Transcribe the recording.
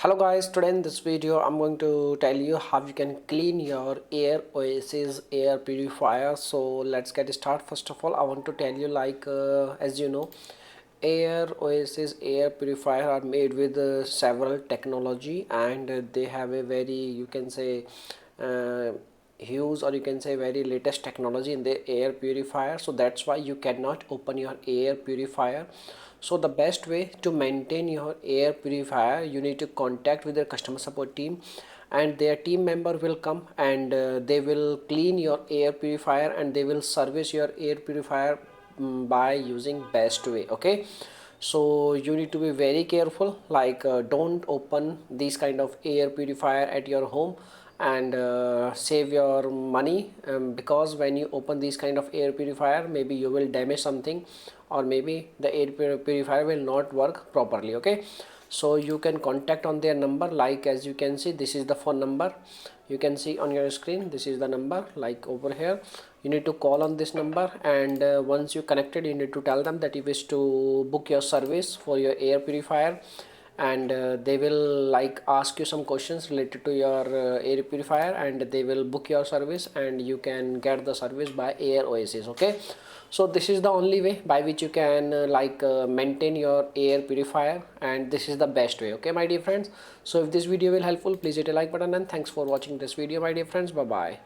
Hello guys, today in this video I'm going to tell you how you can clean your air Oasis air purifier. So let's get started. First of all, I want to tell you as you know, air Oasis air purifier are made with several technology, and they have a very, you can say, uh, huge, or you can say very latest technology in the air purifier. So that's why you cannot open your air purifier. So the best way to maintain your air purifier, you need to contact with their customer support team, and their team member will come and they will clean your air purifier and they will service your air purifier by using best way. Okay, so you need to be very careful, don't open these kind of air purifier at your home and save your money, because when you open these kind of air purifier, maybe you will damage something, or maybe the air purifier will not work properly. Okay, so you can contact on their number, like as you can see, this is the phone number you can see on your screen. This is the number, like over here. You need to call on this number, and once you connected, you need to tell them that you wish to book your service for your air purifier, and they will like ask you some questions related to your air purifier, and they will book your service and you can get the service by air Oasis. Okay, so this is the only way by which you can maintain your air purifier, and this is the best way. Okay, my dear friends, so if this video will helpful, please hit a like button, and thanks for watching this video, my dear friends. Bye bye.